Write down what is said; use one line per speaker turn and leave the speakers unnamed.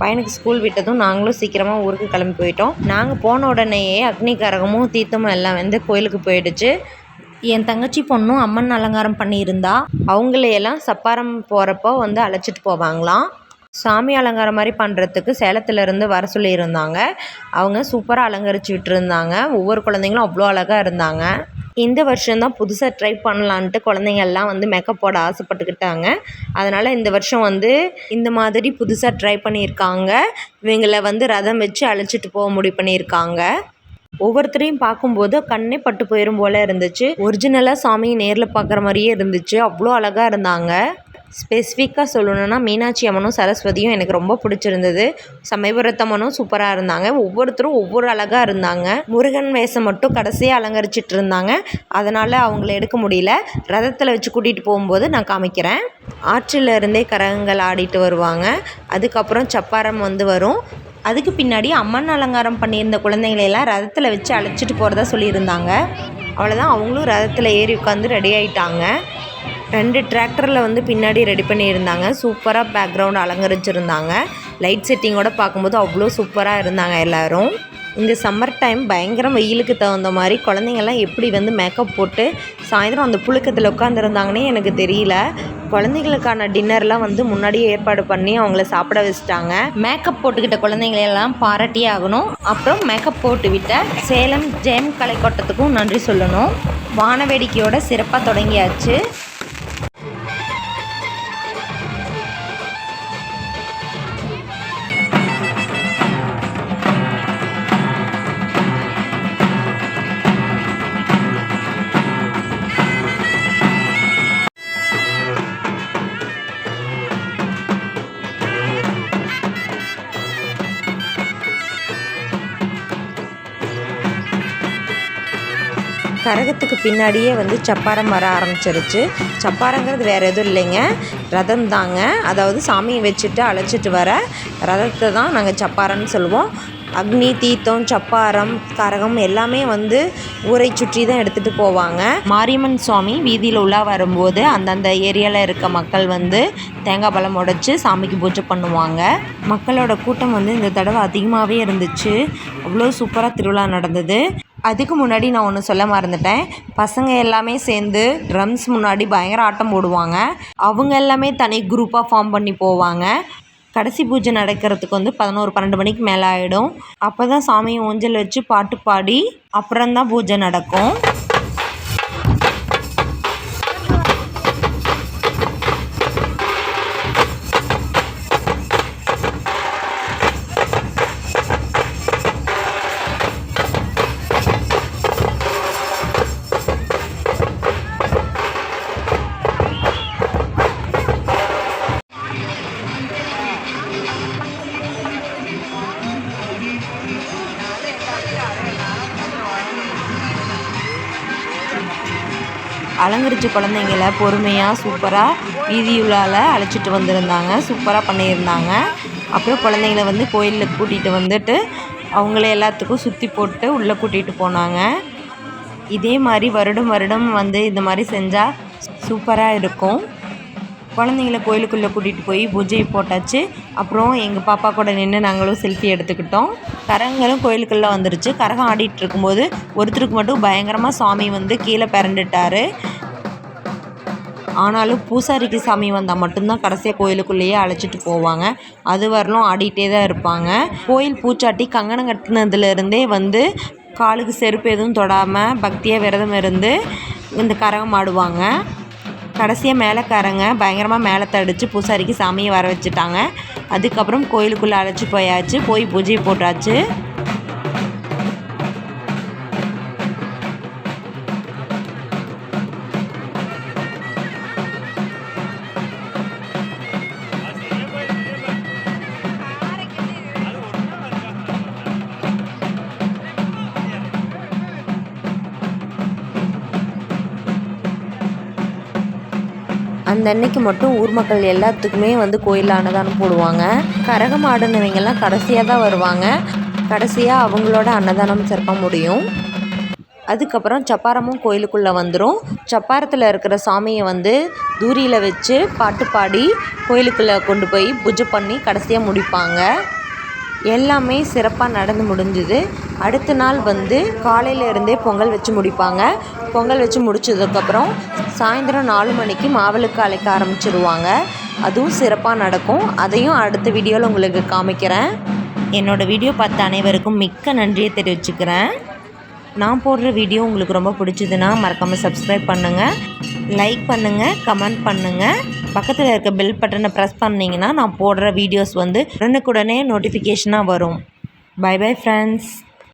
பையனுக்கு ஸ்கூல் விட்டதும் நாங்களும் சீக்கிரமாக ஊருக்கு கிளம்பி போயிட்டோம். நாங்கள் போன உடனேயே அக்னி கரகமும் தீர்த்தமும் எல்லாம் வந்து கோயிலுக்கு போயிடுச்சு. என் தங்கச்சி பொண்ணும் அம்மன் அலங்காரம் பண்ணியிருந்தா. அவங்களையெல்லாம் சப்பாரம் போகிறப்போ வந்து அழைச்சிட்டு போவாங்களாம். சாமி அலங்காரம் மாதிரி பண்ணுறதுக்கு சேலத்துலேருந்து வர சொல்லியிருந்தாங்க. அவங்க சூப்பராக அலங்கரித்து விட்டுருந்தாங்க. ஒவ்வொரு குழந்தைங்களும் அவ்வளோ அழகாக இருந்தாங்க. இந்த வருஷம்தான் புதுசாக ட்ரை பண்ணலான்ட்டு குழந்தைங்கள்லாம் வந்து மேக்கப் போட ஆசைப்பட்டுக்கிட்டாங்க. அதனால் இந்த வருஷம் வந்து இந்த மாதிரி புதுசாக ட்ரை பண்ணியிருக்காங்க. இவங்களை வந்து ரதம் வச்சு அழைச்சிட்டு போக முடிவு பண்ணியிருக்காங்க. ஒவ்வொருத்தரையும் பார்க்கும்போது கண்ணே பட்டு போயிடும் போல் இருந்துச்சு. ஒரிஜினலாக சாமியை நேரில் பார்க்குற மாதிரியே இருந்துச்சு. அவ்வளோ அழகாக இருந்தாங்க. ஸ்பெசிஃபிக்காக சொல்லணுன்னா மீனாட்சி அம்மனும் சரஸ்வதியும் எனக்கு ரொம்ப பிடிச்சிருந்தது. சமயபுரத்து அம்மனும் சூப்பராக இருந்தாங்க. ஒவ்வொருத்தரும் ஒவ்வொரு அழகாக இருந்தாங்க. முருகன் வேஷம் மட்டும் கடைசியாக அலங்கரிச்சிட்டு இருந்தாங்க. அதனால் அவங்கள எடுக்க முடியல. ரதத்தில் வச்சு கூட்டிகிட்டு போகும்போது நான் காமிக்கிறேன். ஆற்றில் இருந்தே கரகங்கள் ஆடிட்டு வருவாங்க. அதுக்கப்புறம் சப்பாரம் வந்து வரும். அதுக்கு பின்னாடி அம்மன் அலங்காரம் பண்ணியிருந்த குழந்தைங்களையெல்லாம் ரதத்தில் வச்சு அழைச்சிட்டு போகிறதா சொல்லியிருந்தாங்க. அவ்வளோதான், அவங்களும் ரதத்தில் ஏறி உட்காந்து ரெடி ஆகிட்டாங்க. 2 டிராக்டரில் வந்து பின்னாடி ரெடி பண்ணியிருந்தாங்க. சூப்பராக பேக்ரவுண்ட் அலங்கரிச்சிருந்தாங்க. லைட் செட்டிங்கோடு பார்க்கும்போது அவ்வளோ சூப்பராக இருந்தாங்க எல்லோரும். இந்த சம்மர் டைம் பயங்கரம் வெயிலுக்கு தகுந்த மாதிரி குழந்தைங்கள்லாம் எப்படி வந்து மேக்கப் போட்டு சாயந்தரம் அந்த புழுக்கத்தில் உட்காந்துருந்தாங்கன்னே எனக்கு தெரியல. குழந்தைங்களுக்கான டின்னர்லாம் வந்து முன்னாடியே ஏற்பாடு பண்ணி அவங்கள சாப்பிட வச்சுட்டாங்க. மேக்கப் போட்டுக்கிட்ட குழந்தைங்களையெல்லாம் பாராட்டியே ஆகணும். அப்புறம் மேக்கப் போட்டு விட்ட சேலம் ஜெயம் கலைக்கோட்டத்துக்கும் நன்றி சொல்லணும். வானவேடிக்கையோட சிறப்பாக தொடங்கியாச்சு. கரகத்துக்கு பின்னாடியே வந்து சப்பாரம் வர ஆரம்பிச்சிருச்சு. சப்பாரங்கிறது வேறு எதுவும் இல்லைங்க, ரதம் தாங்க. அதாவது சாமியை வச்சுட்டு அழைச்சிட்டு வர ரதத்தை தான் நாங்கள் சப்பாரம்னு சொல்லுவோம். அக்னி, தீர்த்தம், சப்பாரம், கரகம் எல்லாமே வந்து ஊரை சுற்றி தான் எடுத்துகிட்டு போவாங்க. மாரியம்மன் சுவாமி வீதியில் உலா வரும்போது அந்தந்த ஏரியாவில் இருக்க மக்கள் வந்து தேங்காய் பழம் உடைச்சி சாமிக்கு பூஜை பண்ணுவாங்க. மக்களோட கூட்டம் வந்து இந்த தடவை அதிகமாகவே இருந்துச்சு. அவ்வளோ சூப்பராக திருவிழா நடந்தது. அதுக்கு முன்னாடி நான் ஒன்று சொல்ல மறந்துட்டேன். பசங்க எல்லாமே சேர்ந்து ட்ரம்ஸ் முன்னாடி பயங்கர ஆட்டம் போடுவாங்க. அவங்க எல்லாமே தனி குரூப்பாக ஃபார்ம் பண்ணி போவாங்க. கடைசி பூஜை நடக்கிறதுக்கு வந்து 11-12 மணிக்கு மேலே ஆகிடும். அப்போ தான் சாமியை ஊஞ்சல் வச்சு பாட்டு பாடி அப்புறம்தான் பூஜை நடக்கும். அலங்கரித்த குழந்தைங்கள பொறுமையாக சூப்பராக வீதியுள்ளால் அழைச்சிட்டு வந்திருந்தாங்க. சூப்பராக பண்ணியிருந்தாங்க. அப்புறம் குழந்தைங்கள வந்து கோயிலில் கூட்டிகிட்டு வந்துட்டு அவங்கள எல்லாத்துக்கும் சுற்றி போட்டு உள்ளே கூட்டிகிட்டு போனாங்க. இதே மாதிரி வருடம் வந்து இந்த மாதிரி செஞ்சால் சூப்பராக இருக்கும். குழந்தைங்கள கோயிலுக்குள்ளே கூட்டிகிட்டு போய் பூஜையை போட்டாச்சு. அப்புறம் எங்கள் பாப்பா கூட நின்று நாங்களும் செல்ஃபி எடுத்துக்கிட்டோம். கரகங்களும் கோயிலுக்குள்ளே வந்துருச்சு. கரகம் ஆடிட்டு இருக்கும்போது ஒருத்தருக்கு மட்டும் பயங்கரமாக சாமி வந்து கீழே பிறண்டுட்டார். ஆனாலும் பூசாரிக்கு சாமி வந்தால் மட்டும்தான் கடைசியாக கோயிலுக்குள்ளேயே அழைச்சிட்டு போவாங்க. அது வரலும் ஆடிட்டே தான் இருப்பாங்க. கோயில் பூச்சாட்டி கங்கணம் கட்டினதுலேருந்தே வந்து காலுக்கு செருப்பு எதுவும் தொடாமல் பக்தியாக விரதம் இருந்து இந்த கரகம் ஆடுவாங்க. கடைசியாக மேலக்காரங்க பயங்கரமாக மேளத்தை அடித்து பூசாரிக்கு சாமியை வர வச்சுட்டாங்க. அதுக்கப்புறம் கோயிலுக்குள்ளே அழைச்சி போயாச்சு. போய் பூஜையை போட்டாச்சு. அந்த அன்னைக்கு மட்டும் ஊர் மக்கள் எல்லாத்துக்குமே வந்து கோயிலில் அன்னதானம் போடுவாங்க. கரகம் ஆடினவங்கெல்லாம் கடைசியாக தான் வருவாங்க. கடைசியாக அவங்களோட அன்னதானம் சிறப்பாக முடியும். அதுக்கப்புறம் சப்பாரமும் கோயிலுக்குள்ளே வந்துடும். சப்பாரத்தில் இருக்கிற சாமியை வந்து தூரியில் வச்சு பாட்டு பாடி கோயிலுக்குள்ளே கொண்டு போய் பூஜை பண்ணி கடைசியாக முடிப்பாங்க. எல்லாமே சிறப்பாக நடந்து முடிஞ்சுது. அடுத்த நாள் வந்து காலையில் இருந்தே பொங்கல் வச்சு முடிப்பாங்க. பொங்கல் வச்சு முடிச்சதுக்கப்புறம் சாயந்தரம் 4 மணிக்கு மாவிளக்கு அழைக்க ஆரம்பிச்சிடுவாங்க. அதுவும் சிறப்பாக நடக்கும். அதையும் அடுத்த வீடியோவில் உங்களுக்கு காமிக்கிறேன். என்னோடய வீடியோ பார்த்த அனைவருக்கும் மிக்க நன்றியை தெரிவிச்சுக்கிறேன். நான் போடுற வீடியோ உங்களுக்கு ரொம்ப பிடிச்சதுன்னா மறக்காமல் சப்ஸ்கிரைப் பண்ணுங்கள், லைக் பண்ணுங்கள், கமெண்ட் பண்ணுங்கள். பக்கத்தில் இருக்க பெல் பட்டனை ப்ரெஸ் பண்ணிங்கன்னா நான் போடுற வீடியோஸ் வந்து உடனுக்குடனே நோட்டிஃபிகேஷனாக வரும். Bye bye friends.